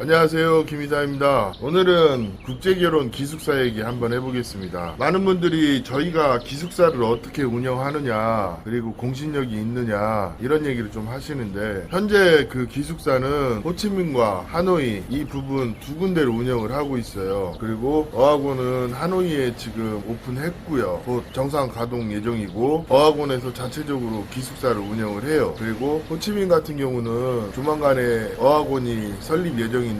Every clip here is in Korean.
안녕하세요, 김이사입니다. 오늘은 국제결혼 기숙사 얘기 한번 해보겠습니다. 많은 분들이 저희가 기숙사를 어떻게 운영하느냐, 그리고 공신력이 있느냐, 이런 얘기를 좀 하시는데, 현재 그 기숙사는 호치민과 하노이 이 부분 두 군데를 운영을 하고 있어요. 그리고 어학원은 하노이에 지금 오픈했고요. 곧 정상 가동 예정이고, 어학원에서 자체적으로 기숙사를 운영을 해요. 그리고 호치민 같은 경우는 조만간에 어학원이 설립 예정인데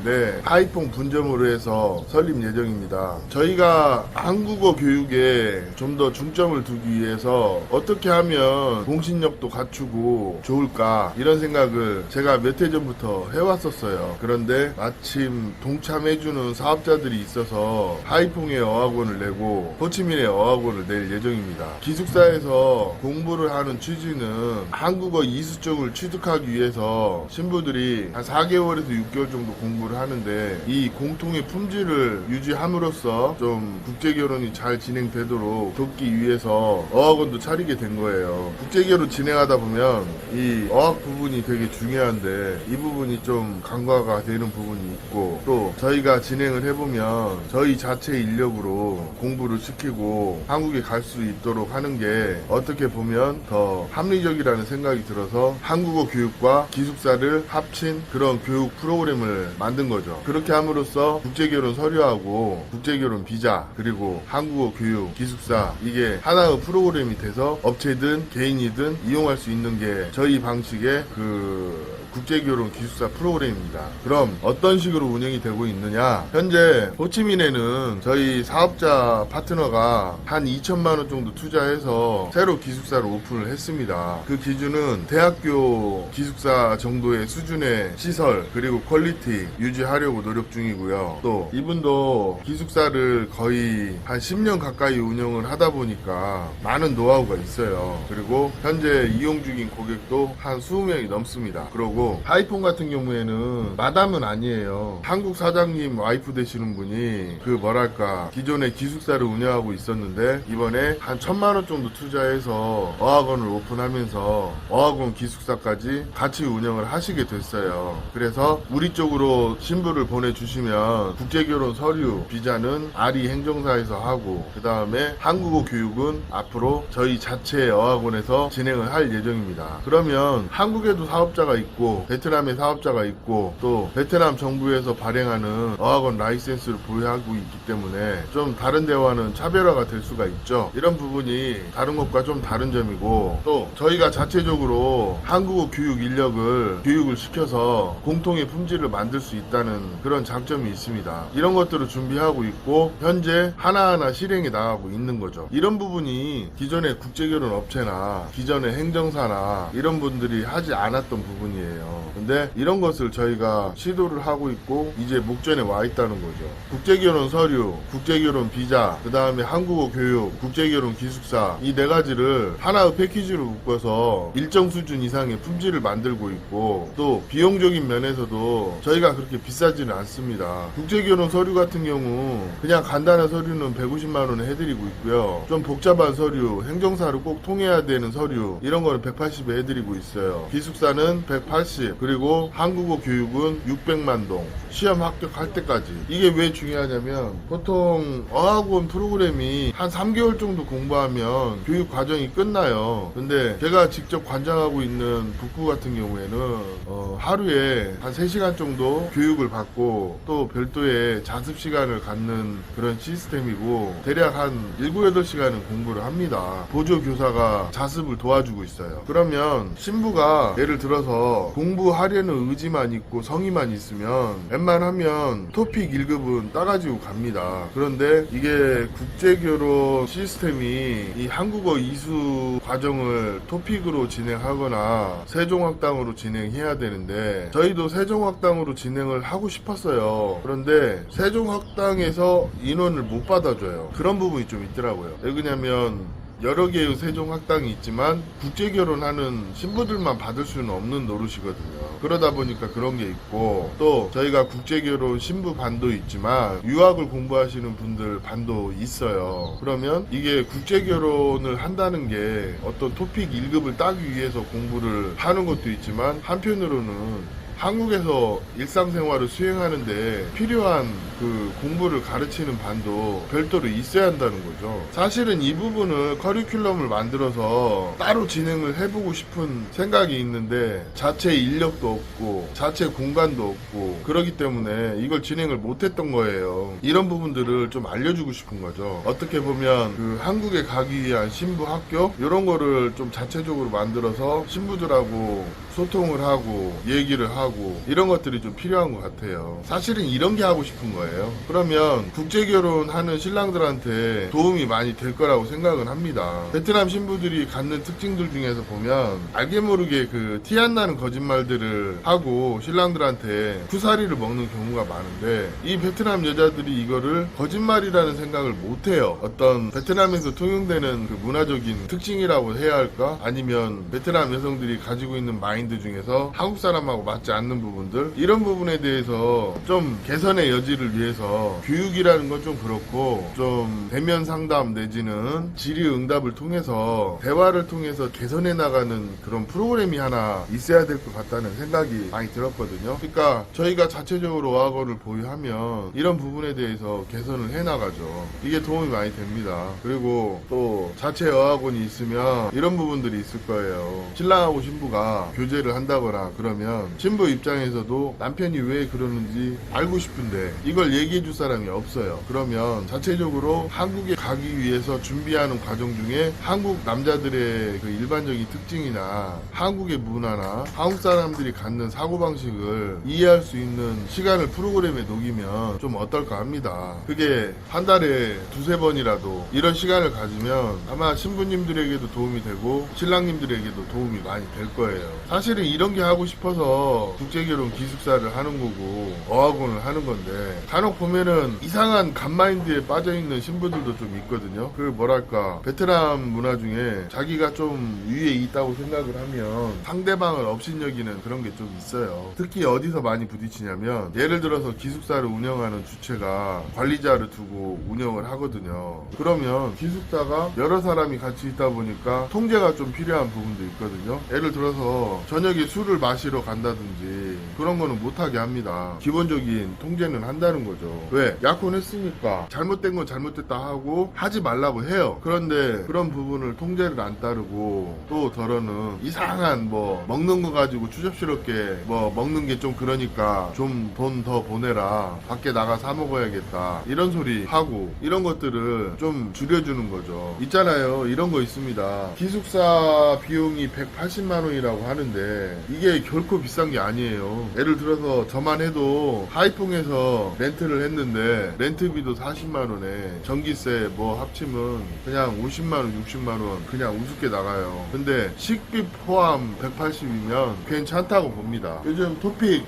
하이퐁 분점으로 해서 설립 예정입니다. 저희가 한국어 교육에 좀 더 중점을 두기 위해서 어떻게 하면 공신력도 갖추고 좋을까 이런 생각을 제가 몇 해 전부터 해왔었어요. 그런데 마침 동참해주는 사업자들이 있어서 하이퐁에 어학원을 내고 호치민에 어학원을 낼 예정입니다. 기숙사에서 공부를 하는 취지는 한국어 이수증을 취득하기 위해서 신부들이 한 4개월에서 6개월 정도 공부를 하는데, 이 공통의 품질을 유지함으로써 좀 국제결혼이 잘 진행되도록 돕기 위해서 어학원도 차리게 된 거예요. 국제결혼 진행하다 보면 이 어학 부분이 되게 중요한데 이 부분이 좀 간과가 되는 부분이 있고, 또 저희가 진행을 해보면 저희 자체 인력으로 공부를 시키고 한국에 갈 수 있도록 하는 게 어떻게 보면 더 합리적이라는 생각이 들어서 한국어 교육과 기숙사를 합친 그런 교육 프로그램을 만든 거죠. 그렇게 함으로써 국제결혼 서류하고 국제결혼 비자 그리고 한국어 교육 기숙사 이게 하나의 프로그램이 돼서 업체든 개인이든 이용할 수 있는 게 저희 방식의 그 국제결혼 기숙사 프로그램입니다. 그럼 어떤 식으로 운영이 되고 있느냐? 현재 호치민에는 저희 사업자 파트너가 한 2천만 원 정도 투자해서 새로 기숙사를 오픈을 했습니다. 그 기준은 대학교 기숙사 정도의 수준의 시설 그리고 퀄리티 유지하려고 노력 중이고요. 또 이분도 기숙사를 거의 한 10년 가까이 운영을 하다 보니까 많은 노하우가 있어요. 그리고 현재 이용 중인 고객도 한 20명이 넘습니다. 그러고 하이폰 같은 경우에는 마담은 아니에요. 한국 사장님 와이프 되시는 분이 그 뭐랄까 기존에 기숙사를 운영하고 있었는데 이번에 한 1,000만 원 정도 투자해서 어학원을 오픈하면서 어학원 기숙사까지 같이 운영을 하시게 됐어요. 그래서 우리 쪽으로 신부를 보내주시면 국제결혼 서류 비자는 아리 행정사에서 하고, 그 다음에 한국어 교육은 앞으로 저희 자체 어학원에서 진행을 할 예정입니다. 그러면 한국에도 사업자가 있고 베트남에 사업자가 있고 또 베트남 정부에서 발행하는 어학원 라이센스를 보유하고 있기 때문에 좀 다른 데와는 차별화가 될 수가 있죠. 이런 부분이 다른 것과 좀 다른 점이고, 또 저희가 자체적으로 한국어 교육 인력을 교육을 시켜서 공통의 품질을 만들 수 있다는 그런 장점이 있습니다. 이런 것들을 준비하고 있고 현재 하나하나 실행해 나가고 있는 거죠. 이런 부분이 기존의 국제결혼 업체나 기존의 행정사나 이런 분들이 하지 않았던 부분이에요. 근데 이런 것을 저희가 시도를 하고 있고 이제 목전에 와 있다는 거죠. 국제결혼 서류, 국제결혼 비자, 그 다음에 한국어 교육, 국제결혼 기숙사 이 네 가지를 하나의 패키지로 묶어서 일정 수준 이상의 품질을 만들고 있고, 또 비용적인 면에서도 저희가 그렇게 비싸지는 않습니다. 국제결혼 서류 같은 경우 그냥 간단한 서류는 150만 원에 해드리고 있고요. 좀 복잡한 서류, 행정사를 꼭 통해야 되는 서류 이런 거는 180에 해드리고 있어요. 기숙사는 180, 그리고 한국어 교육은 600만 동, 시험 합격할 때까지. 이게 왜 중요하냐면 보통 어학원 프로그램이 한 3개월 정도 공부하면 교육 과정이 끝나요. 근데 제가 직접 관장하고 있는 북부 같은 경우에는 하루에 한 3시간 정도 교육을 받고 또 별도의 자습 시간을 갖는 그런 시스템이고, 대략 한 7, 8시간은 공부를 합니다. 보조교사가 자습을 도와주고 있어요. 그러면 신부가 예를 들어서 공부하려는 의지만 있고 성의만 있으면 웬만하면 토픽 1급은 따가지고 갑니다. 그런데 이게 국제결혼 시스템이 이 한국어 이수 과정을 토픽으로 진행하거나 세종학당으로 진행해야 되는데, 저희도 세종학당으로 진행을 하고 싶었어요. 그런데 세종학당에서 인원을 못 받아줘요. 그런 부분이 좀 있더라고요. 왜 그러냐면 여러 개의 세종학당이 있지만 국제결혼하는 신부들만 받을 수는 없는 노릇이거든요. 그러다 보니까 그런 게 있고, 또 저희가 국제결혼 신부 반도 있지만 유학을 공부하시는 분들 반도 있어요. 그러면 이게 국제결혼을 한다는 게 어떤 토픽 1급을 따기 위해서 공부를 하는 것도 있지만, 한편으로는 한국에서 일상생활을 수행하는데 필요한 그 공부를 가르치는 반도 별도로 있어야 한다는 거죠. 사실은 이 부분을 커리큘럼을 만들어서 따로 진행을 해보고 싶은 생각이 있는데 자체 인력도 없고 자체 공간도 없고 그러기 때문에 이걸 진행을 못했던 거예요. 이런 부분들을 좀 알려주고 싶은 거죠. 어떻게 보면 그 한국에 가기 위한 신부 학교 이런 거를 좀 자체적으로 만들어서 신부들하고 소통을 하고 얘기를 하고 이런 것들이 좀 필요한 것 같아요. 사실은 이런 게 하고 싶은 거예요. 그러면 국제결혼하는 신랑들한테 도움이 많이 될 거라고 생각은 합니다. 베트남 신부들이 갖는 특징들 중에서 보면 알게 모르게 그 티 안 나는 거짓말들을 하고 신랑들한테 쿠사리를 먹는 경우가 많은데 이 베트남 여자들이 이거를 거짓말이라는 생각을 못 해요. 어떤 베트남에서 통용되는 그 문화적인 특징이라고 해야 할까? 아니면 베트남 여성들이 가지고 있는 마인드 중에서 한국 사람하고 맞지 않는 부분들 이런 부분에 대해서 좀 개선의 여지를 위해서 교육이라는 건 좀 그렇고 좀 대면 상담 내지는 질의응답을 통해서 대화를 통해서 개선해 나가는 그런 프로그램이 하나 있어야 될 것 같다는 생각이 많이 들었거든요. 그러니까 저희가 자체적으로 어학원을 보유하면 이런 부분에 대해서 개선을 해 나가죠. 이게 도움이 많이 됩니다. 그리고 또 자체 어학원이 있으면 이런 부분들이 있을 거예요. 신랑하고 신부가 교제를 한다거나 그러면 신부 입장에서도 남편이 왜 그러는지 알고 싶은데 이걸 얘기해 줄 사람이 없어요. 그러면 자체적으로 한국에 가기 위해서 준비하는 과정 중에 한국 남자들의 그 일반적인 특징이나 한국의 문화나 한국 사람들이 갖는 사고방식을 이해할 수 있는 시간을 프로그램에 녹이면 좀 어떨까 합니다. 그게 한 달에 두세 번이라도 이런 시간을 가지면 아마 신부님들에게도 도움이 되고 신랑님들에게도 도움이 많이 될 거예요. 사실은 이런 게 하고 싶어서 국제결혼 기숙사를 하는 거고 어학원을 하는 건데 간혹 보면은 이상한 간마인드에 빠져있는 신부들도 좀 있거든요. 그 뭐랄까 베트남 문화 중에 자기가 좀 위에 있다고 생각을 하면 상대방을 업신여기는 그런 게 좀 있어요. 특히 어디서 많이 부딪히냐면 예를 들어서 기숙사를 운영하는 주체가 관리자를 두고 운영을 하거든요. 그러면 기숙사가 여러 사람이 같이 있다 보니까 통제가 좀 필요한 부분도 있거든요. 예를 들어서 저녁에 술을 마시러 간다든지 그런 거는 못하게 합니다. 기본적인 통제는 한다는 거죠. 왜? 약혼했으니까 잘못된 건 잘못됐다 하고 하지 말라고 해요. 그런데 그런 부분을 통제를 안 따르고 또 덜어는 이상한 뭐 먹는 거 가지고 추접스럽게 뭐 먹는 게 좀 그러니까 좀 돈 더 보내라, 밖에 나가 사 먹어야겠다 이런 소리 하고 이런 것들을 좀 줄여주는 거죠. 있잖아요, 이런 거 있습니다. 기숙사 비용이 180만 원이라고 하는데 이게 결코 비싼 게 아니에요. 예를 들어서 저만 해도 하이퐁에서 렌트를 했는데 렌트비도 40만 원에 전기세 뭐 합치면 그냥 50만 원 60만 원 그냥 우습게 나가요. 근데 식비 포함 180이면 괜찮다고 봅니다. 요즘 토픽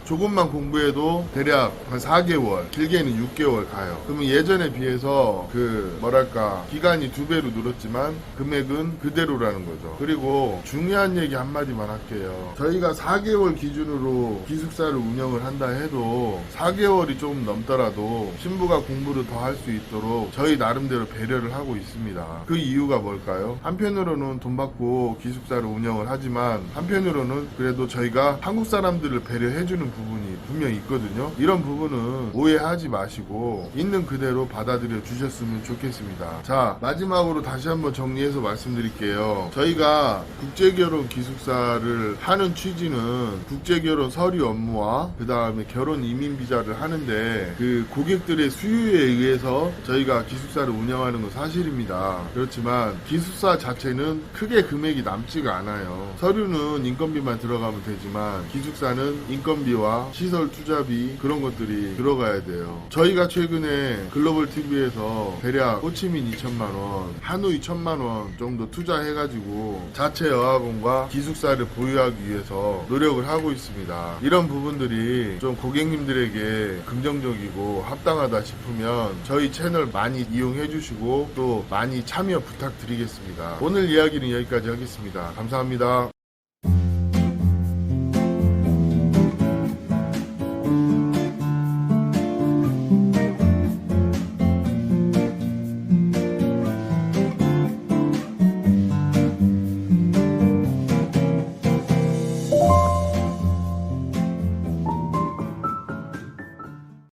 조금만 공부해도 대략 한 4개월, 길게는 6개월 가요. 그러면 예전에 비해서 그 뭐랄까 기간이 2배로 늘었지만 금액은 그대로라는 거죠. 그리고 중요한 얘기 한마디만 할게요. 저희가 4개월 기준으로 기숙사를 운영을 한다 해도 4개월이 좀 넘더라도 신부가 공부를 더 할 수 있도록 저희 나름대로 배려를 하고 있습니다. 그 이유가 뭘까요? 한편으로는 돈 받고 기숙사를 운영을 하지만 한편으로는 그래도 저희가 한국 사람들을 배려해주는 부분이 분명히 있거든요. 이런 부분은 오해하지 마시고 있는 그대로 받아들여 주셨으면 좋겠습니다. 자, 마지막으로 다시 한번 정리해서 말씀드릴게요. 저희가 국제결혼 기숙사를 하는 취지는 국제결혼 서류 업무와 그 다음에 결혼 이민 비자를 하는데 그 고객들의 수요에 의해서 저희가 기숙사를 운영하는 건 사실입니다. 그렇지만 기숙사 자체는 크게 금액이 남지가 않아요. 서류는 인건비만 들어가면 되지만 기숙사는 인건비와 시설 투자비 그런 것들이 들어가야 돼요. 저희가 최근에 글로벌 TV에서 대략 호치민 2천만원, 하노이 1,000만원 정도 투자해가지고 자체 어학원과 기숙사를 보유하기 위해서 노력을 하고 있습니다. 이런 부분들이 좀 고객님들에게 긍정적이고 합당하다 싶으면 저희 채널 많이 이용해 주시고 또 많이 참여 부탁드리겠습니다. 오늘 이야기는 여기까지 하겠습니다. 감사합니다.